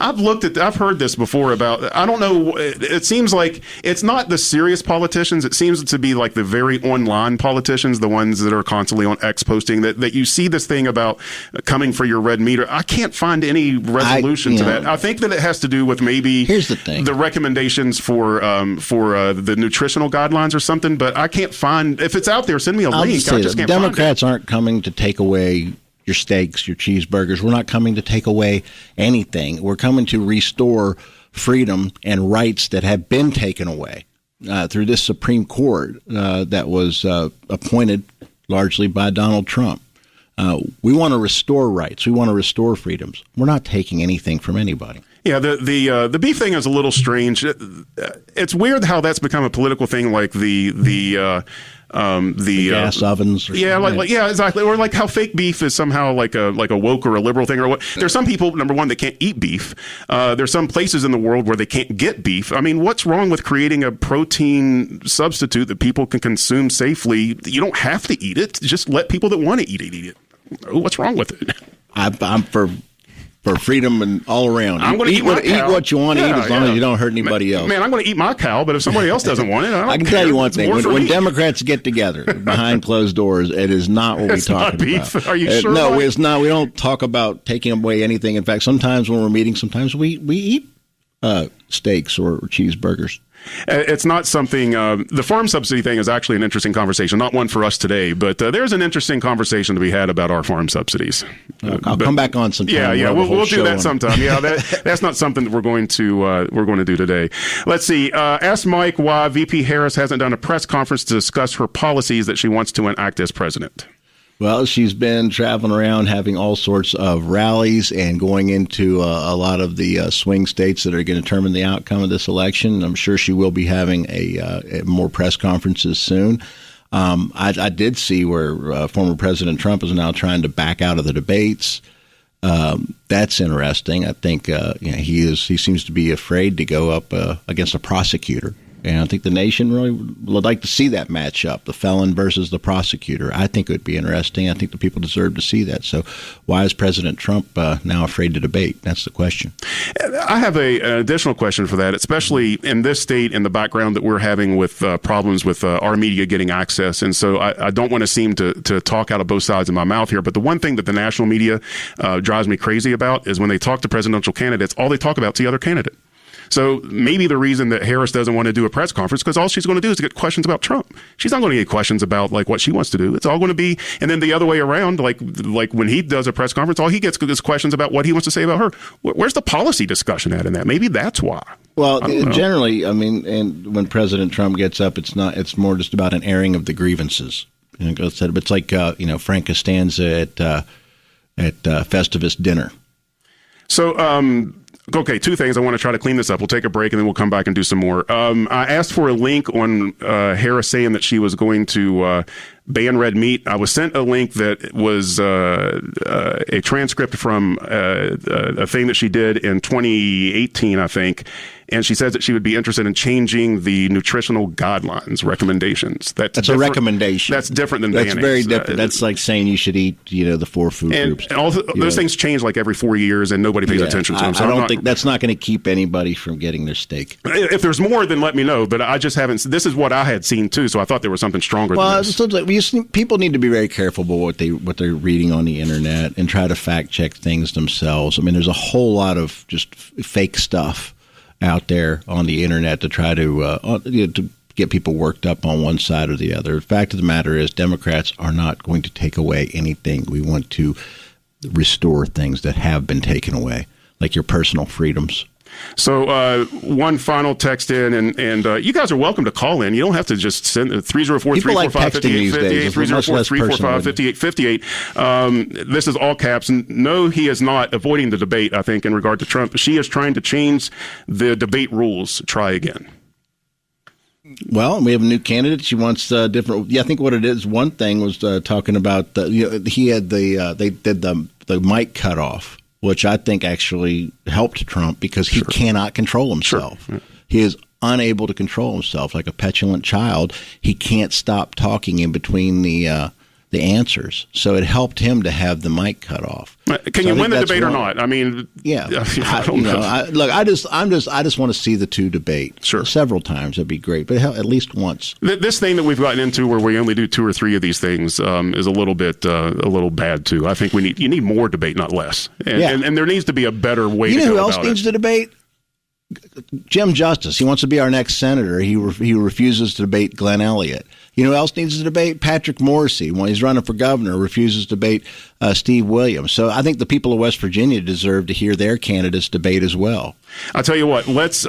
304-345-5858. I've heard this before about, I don't know, it seems like it's not the serious politicians. It seems to be like the very online politicians, the ones that are constantly on X posting, that you see this thing about coming for your red meter. I can't find any resolution to that. I think that it has to do with maybe here's the thing, the recommendations for the nutritional guidelines or something, but I can't find, if it's out there, send me a link. I just can't Democrats aren't coming to take away your steaks, your cheeseburgers. We're not coming to take away anything. We're coming to restore freedom and rights that have been taken away through this Supreme Court that was appointed largely by Donald Trump. We want to restore rights. We want to restore freedoms. We're not taking anything from anybody. Yeah, the beef thing is a little strange. It's weird how that's become a political thing, like the gas ovens. Yeah, exactly. Or like how fake beef is somehow like a woke or a liberal thing or what. There's some people, number one, that can't eat beef. There's some places in the world where they can't get beef. I mean, what's wrong with creating a protein substitute that people can consume safely? You don't have to eat it. Just let people that want to eat it. What's wrong with it? I'm for freedom and all around. I'm going to eat what you want to eat as long as you don't hurt anybody else. Man, I'm going to eat my cow, but if somebody else doesn't want it, I can tell you one thing. When Democrats get together behind closed doors, it is not what we talk about. Are you sure? No, it's not. We don't talk about taking away anything. In fact, sometimes when we're meeting, we eat steaks or cheeseburgers. It's not something, the farm subsidy thing is actually an interesting conversation, not one for us today, but there's an interesting conversation to be had about our farm subsidies. I'll come back on sometime. Yeah, we'll do that sometime. Yeah, that's not something that we're going to do today. Let's see. Ask Mike why VP Harris hasn't done a press conference to discuss her policies that she wants to enact as president. Well, she's been traveling around having all sorts of rallies and going into a lot of the swing states that are going to determine the outcome of this election. I'm sure she will be having more press conferences soon. I did see where former President Trump is now trying to back out of the debates. That's interesting. I think he seems to be afraid to go up against a prosecutor. And I think the nation really would like to see that matchup, the felon versus the prosecutor. I think it would be interesting. I think the people deserve to see that. So why is President Trump now afraid to debate? That's the question. I have an additional question for that, especially in this state and the background that we're having with problems with our media getting access. And so I don't want to seem to talk out of both sides of my mouth here. But the one thing that the national media drives me crazy about is when they talk to presidential candidates, all they talk about is the other candidate. So maybe the reason that Harris doesn't want to do a press conference because all she's going to do is get questions about Trump. She's not going to get questions about like what she wants to do. It's all going to be, and then the other way around, like when he does a press conference, all he gets is questions about what he wants to say about her. Where's the policy discussion at in that? Maybe that's why. Well, generally, I mean, and when President Trump gets up, it's more just about an airing of the grievances. It's like Frank Costanza at Festivus dinner. So. Okay, two things. I want to try to clean this up. We'll take a break and then we'll come back and do some more. I asked for a link on Harris saying that she was going to ban red meat. I was sent a link that was a transcript from a thing that she did in 2018, I think. And she says that she would be interested in changing the nutritional guidelines recommendations. That's a recommendation. That's different than banning. That's very different. That's like saying you should eat, the 4 food groups. And all those things change like every 4 years, and nobody pays attention to them. So I don't think that's not going to keep anybody from getting their steak. If there's more, then let me know. But I just haven't. This is what I had seen too, so I thought there was something stronger than this. People need to be very careful about what they're reading on the internet and try to fact check things themselves. I mean, there's a whole lot of just fake stuff out there on the internet to try to get people worked up on one side or the other. The fact of the matter is Democrats are not going to take away anything. We want to restore things that have been taken away, like your personal freedoms. So one final text in, and you guys are welcome to call in. You don't have to just send 304-345-5858, 304-345-5858. This is all caps. No, he is not avoiding the debate, I think, in regard to Trump. She is trying to change the debate rules. Try again. Well, we have a new candidate. She wants different. Yeah, I think what it is. One thing was talking about he had they did the mic cutoff, which I think actually helped Trump because he cannot control himself. Sure. He is unable to control himself like a petulant child. He can't stop talking in between the the answers. So it helped him to have the mic cut off. Can you win the debate or not? I mean, yeah. I don't know. I just want to see the two debate several times. That'd be great, but at least once. This thing that we've gotten into, where we only do 2 or 3 of these things, is a little bad too. I think you need more debate, not less. And there needs to be a better way. You know to go who else about needs it. to debate? Jim Justice. He wants to be our next senator. He refuses to debate Glenn Elliott. You know who else needs to debate? Patrick Morrissey. When he's running for governor, refuses to debate Steve Williams. So I think the people of West Virginia deserve to hear their candidates debate as well. I'll tell you what. Let's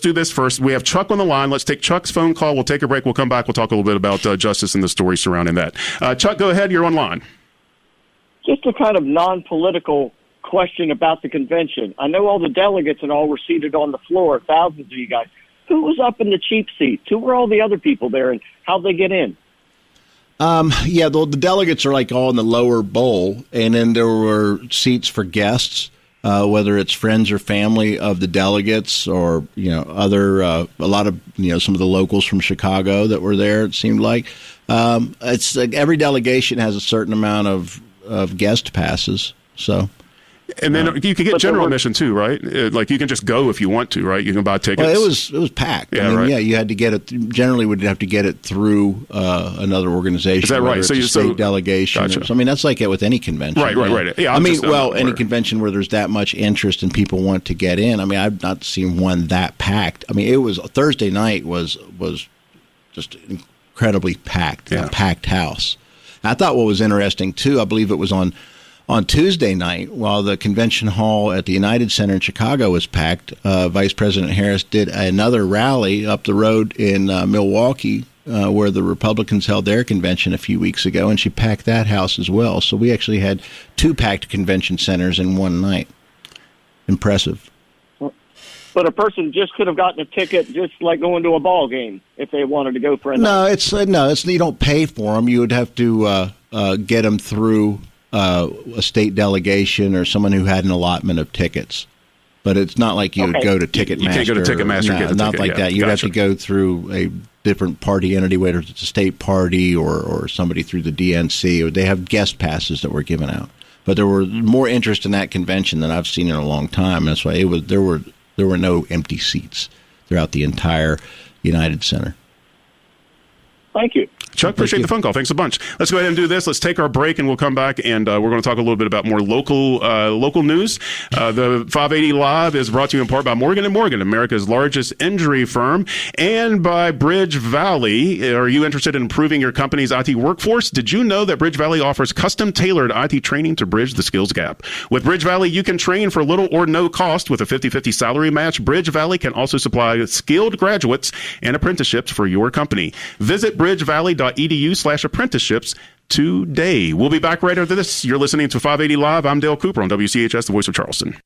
do this first. We have Chuck on the line. Let's take Chuck's phone call. We'll take a break. We'll come back. We'll talk a little bit about justice and the story surrounding that. Chuck, go ahead. You're online. Just a kind of non-political question about the convention. I know all the delegates and all were seated on the floor, thousands of you guys. Who was up in the cheap seats? Who were all the other people there, and how'd they get in? The delegates are like all in the lower bowl, and then there were seats for guests, whether it's friends or family of the delegates, or other a lot of some of the locals from Chicago that were there. It seemed like it's like every delegation has a certain amount of guest passes, so. And then you could get general admission too, right? Like you can just go if you want to, right? You can buy tickets. Well, it was packed. Yeah, right. Yeah, you had to get it. Generally, would have to get it through another organization. Is that right? So you state delegation. Gotcha. I mean, that's like it with any convention. Right. Yeah. Any convention where there's that much interest and people want to get in. I mean, I've not seen one that packed. I mean, it was Thursday night was just incredibly packed. A packed house. I thought what was interesting too. I believe it was on Tuesday night, while the convention hall at the United Center in Chicago was packed, Vice President Harris did another rally up the road in Milwaukee, where the Republicans held their convention a few weeks ago, and she packed that house as well. So we actually had 2 packed convention centers in one night. Impressive. But a person just could have gotten a ticket, just like going to a ball game, if they wanted to go for a night. It's you don't pay for them. You would have to get them through a state delegation or someone who had an allotment of tickets. But it's not like you would go to Ticketmaster. You can't go to Ticketmaster and get the ticket. Not like that. You'd have to go through a different party entity, whether it's a state party or somebody through the DNC. They have guest passes that were given out. But there were more interest in that convention than I've seen in a long time. That's why there were no empty seats throughout the entire United Center. Thank you. Chuck, appreciate the phone call. Thanks a bunch. Let's go ahead and do this. Let's take our break, and we'll come back, and we're going to talk a little bit about more local news. The 580 Live is brought to you in part by Morgan & Morgan, America's largest injury firm, and by Bridge Valley. Are you interested in improving your company's IT workforce? Did you know that Bridge Valley offers custom-tailored IT training to bridge the skills gap? With Bridge Valley, you can train for little or no cost with a 50-50 salary match. Bridge Valley can also supply skilled graduates and apprenticeships for your company. Visit bridgevalley.edu/apprenticeships today. We'll be back right after this. You're listening to 580 Live. I'm Dale Cooper on WCHS, the voice of Charleston.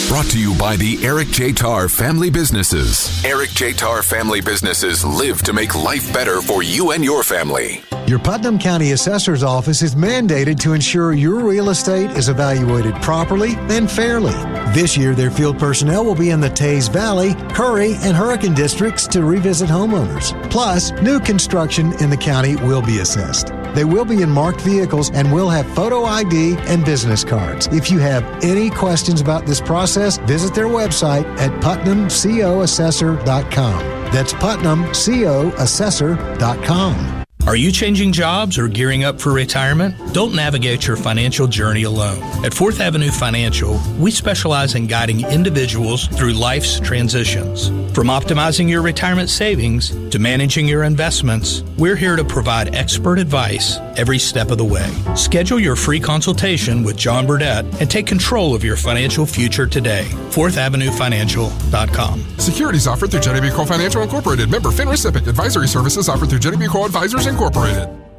Brought to you by the Eric J. Tarr Family Businesses. Eric J. Tarr Family Businesses live to make life better for you and your family. Your Putnam County Assessor's Office is mandated to ensure your real estate is evaluated properly and fairly. This year, their field personnel will be in the Taze Valley, Curry, and Hurricane districts to revisit homeowners. Plus, new construction in the county will be assessed. They will be in marked vehicles and will have photo ID and business cards. If you have any questions about this process, visit their website at PutnamCOAssessor.com. That's PutnamCOAssessor.com. Are you changing jobs or gearing up for retirement? Don't navigate your financial journey alone. At 4th Avenue Financial, we specialize in guiding individuals through life's transitions. From optimizing your retirement savings to managing your investments, we're here to provide expert advice every step of the way. Schedule your free consultation with John Burdett and take control of your financial future today. 4thavenuefinancial.com. Securities offered through Jenny B. Cole Financial Incorporated. Member FINRA SIPC. Advisory services offered through Jenny B. Cole Advisors Incorporated.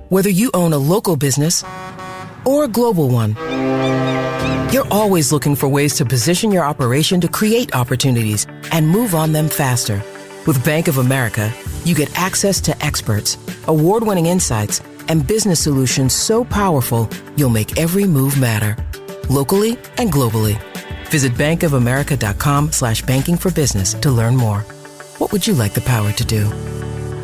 Whether you own a local business or a global one, you're always looking for ways to position your operation to create opportunities and move on them faster. With Bank of America, you get access to experts, award-winning insights, and business solutions so powerful you'll make every move matter, locally and globally. Visit bankofamerica.com/banking for business to learn more. What would you like the power to do?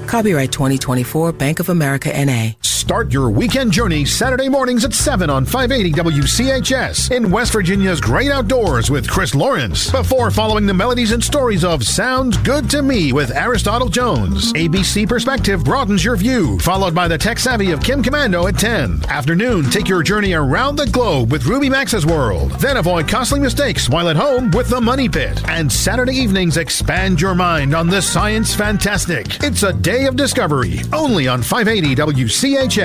Copyright 2024 Bank of America N.A. Start your weekend journey Saturday mornings at 7 on 580 WCHS in West Virginia's great outdoors with Chris Lawrence. Before following the melodies and stories of Sounds Good to Me with Aristotle Jones. ABC Perspective broadens your view, followed by the tech savvy of Kim Commando at 10. Afternoon, take your journey around the globe with Ruby Max's World. Then avoid costly mistakes while at home with The Money Pit. And Saturday evenings, expand your mind on the science fantastic. It's a day of discovery, only on 580 WCHS. 10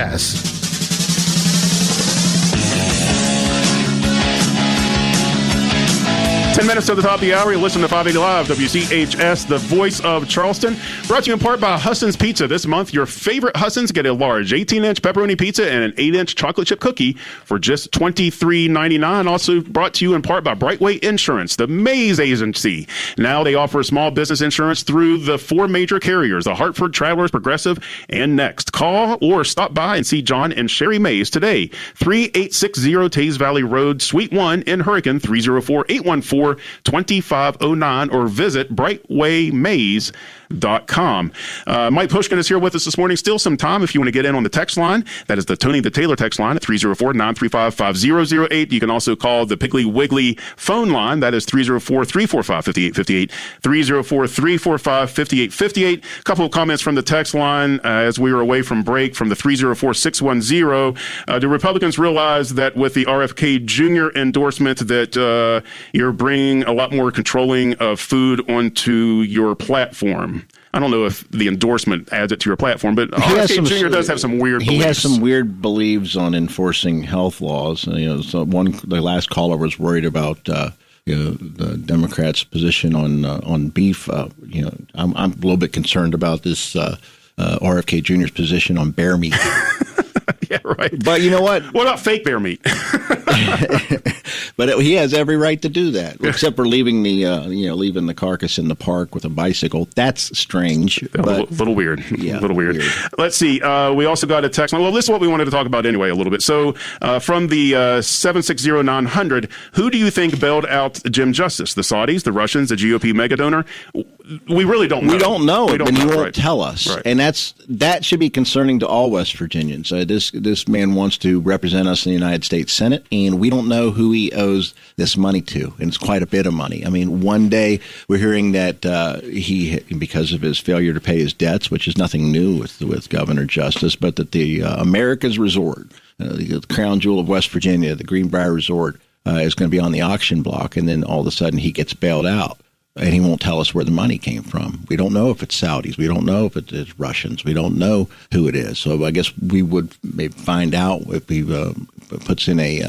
minutes to the top of the hour. You listen to 580 Live, WCHS, the voice of Charleston. Brought to you in part by Husson's Pizza. This month, your favorite Husson's get a large 18-inch pepperoni pizza and an 8-inch chocolate chip cookie for just $23.99. Also brought to you in part by Brightway Insurance, the Maze Agency. Now they offer small business insurance through the 4 major carriers, the Hartford, Travelers, Progressive, and Next. Call or stop by and see John and Sherry Maze today. 3860 Taze Valley Road, Suite 1 in Hurricane, 304-814-2509, or visit brightwaymaze.com. Mike Pushkin is here with us this morning. Still some time if you want to get in on the text line. That is the Tony the Taylor text line at 304-935-5008. You can also call the Piggly Wiggly phone line. That is 304-345-5858, 304-345-5858. A couple of comments from the text line as we were away from break from the 304-610. Do Republicans realize that with the RFK Jr. endorsement that you're bringing a lot more controlling of food onto your platform? I don't know if the endorsement adds it to your platform, but RFK Jr. does have some weird beliefs. He has some weird beliefs on enforcing health laws. So the last caller was worried about the Democrats' position on beef. I'm a little bit concerned about this RFK Jr.'s position on bear meat. Yeah, right. But you know what? What about fake bear meat? But he has every right to do that, except for leaving the carcass in the park with a bicycle. That's strange. A little weird. Yeah, a little weird. Let's see. We also got a text. Well, this is what we wanted to talk about anyway a little bit. So from the 760-900, who do you think bailed out Jim Justice? The Saudis, the Russians, the GOP mega donor? We really don't know. We don't know, and he won't tell us. Right. And that should be concerning to all West Virginians. This man wants to represent us in the United States Senate, and we don't know who he owes this money to, and it's quite a bit of money. I mean, one day we're hearing that he, because of his failure to pay his debts, which is nothing new with Governor Justice, but that the America's Resort, the crown jewel of West Virginia, the Greenbrier Resort, is going to be on the auction block, and then all of a sudden he gets bailed out. And he won't tell us where the money came from. We don't know if it's Saudis. We don't know if it's Russians. We don't know who it is. So I guess we would maybe find out if he puts in a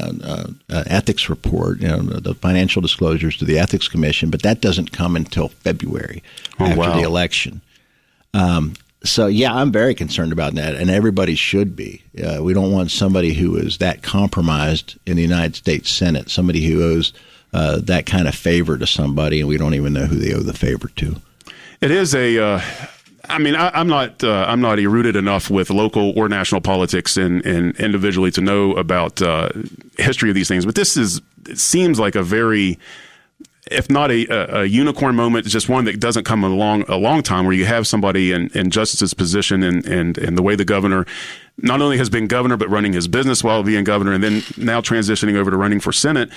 ethics report, the financial disclosures to the Ethics Commission. But that doesn't come until February after the election. So, yeah, I'm very concerned about that, and everybody should be. We don't want somebody who is that compromised in the United States Senate, somebody who owes that kind of favor to somebody, and we don't even know who they owe the favor to. It is I'm not eruded enough with local or national politics and individually to know about history of these things, but it seems like a very, if not a unicorn moment, it's just one that doesn't come along a long time, where you have somebody in Justice's position and the way the governor not only has been governor, but running his business while being governor, and then now transitioning over to running for Senate.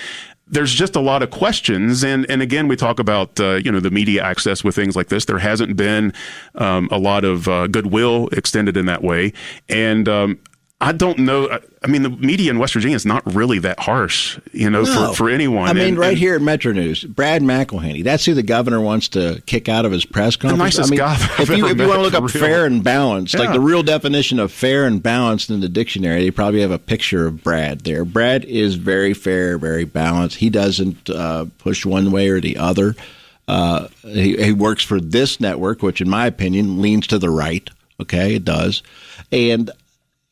There's just a lot of questions. And again, we talk about, the media access with things like this. There hasn't been a lot of goodwill extended in that way. And I don't know. I mean, the media in West Virginia is not really that harsh, for anyone. I mean, here at Metro News, Brad McElhaney, that's who the governor wants to kick out of his press conference. The nicest guy if you want to look up fair and balanced, like the real definition of fair and balanced in the dictionary, they probably have a picture of Brad there. Brad is very fair, very balanced. He doesn't push one way or the other. He works for this network, which in my opinion leans to the right. Okay, it does.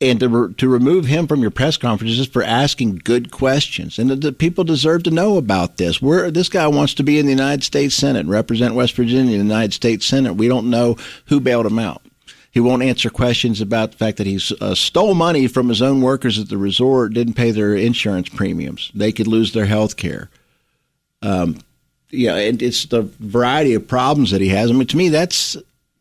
And to remove him from your press conferences is for asking good questions. And the people deserve to know about this. This guy wants to be in the United States Senate and represent West Virginia in the United States Senate. We don't know who bailed him out. He won't answer questions about the fact that he stole money from his own workers at the resort, didn't pay their insurance premiums. They could lose their health care. And it's the variety of problems that he has. I mean, to me, that's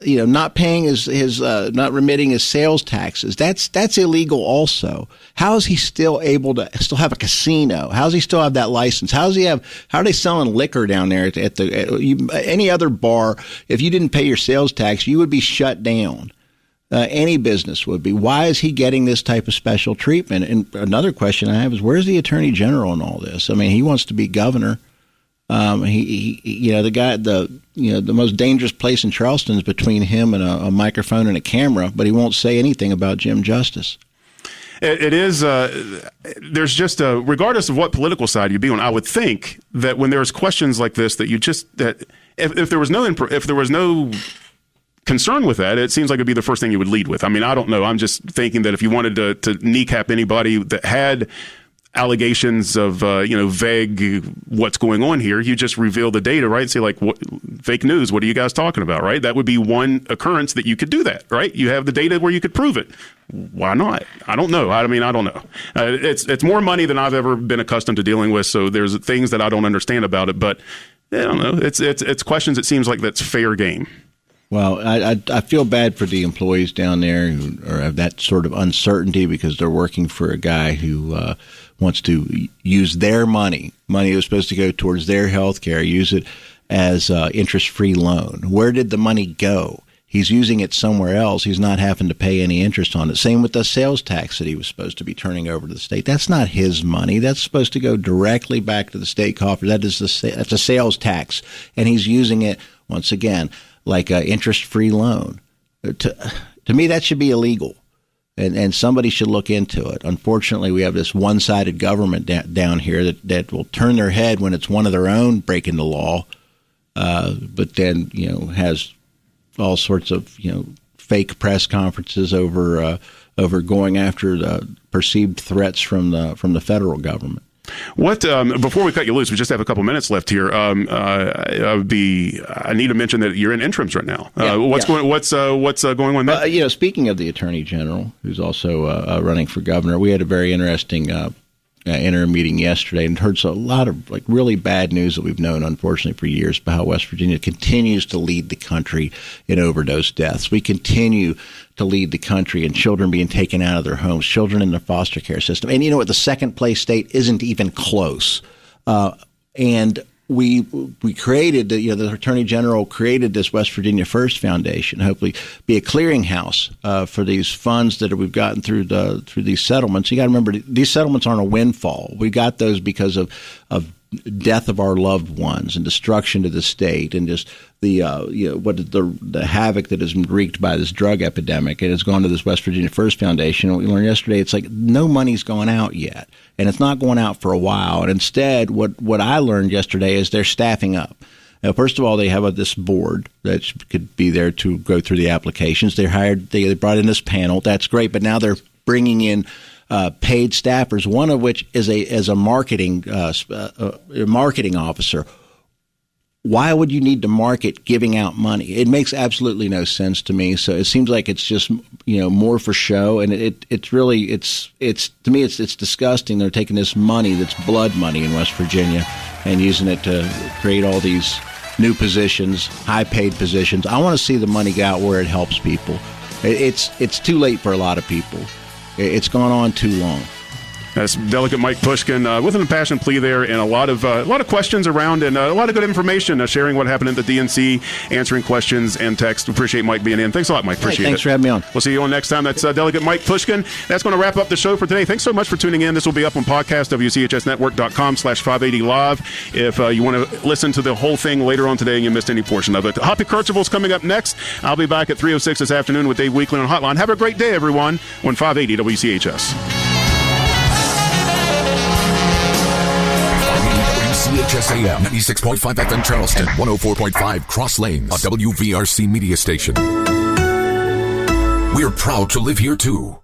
not paying his not remitting his sales taxes. That's illegal also. How is he still able to still have a casino? How does he still have that license? How are they selling liquor down there at any other bar? If you didn't pay your sales tax, you would be shut down. Any business would be. Why is he getting this type of special treatment? And another question I have is, where's the Attorney General in all this? I mean, he wants to be governor. The most dangerous place in Charleston is between him and a microphone and a camera, but he won't say anything about Jim Justice. It is. There's just regardless of what political side you be on, I would think that when there's questions like this, that if there was no concern with that, it seems like it'd be the first thing you would lead with. I mean, I don't know. I'm just thinking that if you wanted to kneecap anybody that had allegations of vague what's going on here, you just reveal the data, right? Say like, fake news, what are you guys talking about, right? That would be one occurrence that you could do that, right? You have the data where you could prove it. Why not? I don't know. I don't know. It's more money than I've ever been accustomed to dealing with, so there's things that I don't understand about it, but I don't know. It's questions. It seems like that's fair game. Well, I feel bad for the employees down there who have that sort of uncertainty because they're working for a guy who wants to use their money that was supposed to go towards their health care, use it as interest-free loan. Where did the money go? He's using it somewhere else. He's not having to pay any interest on it. Same with the sales tax that he was supposed to be turning over to the state. That's not his money. That's supposed to go directly back to the state coffers. That's a sales tax, and he's using it, once again, like an interest-free loan. To me, that should be illegal, and somebody should look into it. Unfortunately, we have this one-sided government down here that will turn their head when it's one of their own breaking the law, but then has all sorts of fake press conferences over going after the perceived threats from the federal government. What before we cut you loose, we just have a couple minutes left here. I need to mention that you're in interims right now. What's going on there? Speaking of the Attorney General, who's also running for governor, we had a very interesting interim meeting yesterday and heard a lot of really bad news that we've known, unfortunately, for years about how West Virginia continues to lead the country in overdose deaths. We continue to lead the country in children being taken out of their homes, children in the foster care system. And you know what? The second place state isn't even close. And we created, the Attorney General created this West Virginia First Foundation, hopefully be a clearinghouse for these funds that we've gotten through these settlements. You got to remember, these settlements aren't a windfall. We got those because of death of our loved ones and destruction to the state and just the havoc that has been wreaked by this drug epidemic. It has gone to this West Virginia First Foundation. And we learned yesterday it's like no money's gone out yet, and it's not going out for a while. And instead, what I learned yesterday is they're staffing up. Now, first of all, they have this board that could be there to go through the applications. They brought in this panel. That's great, but now they're bringing in paid staffers, one of which is a marketing officer. Why would you need to market giving out money? It makes absolutely no sense to me. So it seems like it's just more for show, and it's to me it's disgusting. They're taking this money that's blood money in West Virginia and using it to create all these new positions, high paid positions. I want to see the money go out where it helps people. It's too late for a lot of people. It's gone on too long. That's Delegate Mike Pushkin with an impassioned plea there, and a lot of questions around, and a lot of good information, sharing what happened at the DNC, answering questions and text. Appreciate Mike being in. Thanks a lot, Mike. Appreciate it. Thanks for having me on. We'll see you on next time. That's Delegate Mike Pushkin. That's going to wrap up the show for today. Thanks so much for tuning in. This will be up on podcast, WCHSnetwork.com/580live. If you want to listen to the whole thing later on today and you missed any portion of it. Hoppy Kercheval's coming up next. I'll be back at 3:06 this afternoon with Dave Weekly on Hotline. Have a great day, everyone, on 580 WCHS. WCHS AM 96.5 FM Charleston, 104.5 Cross Lanes, a WVRC media station. We're proud to live here too.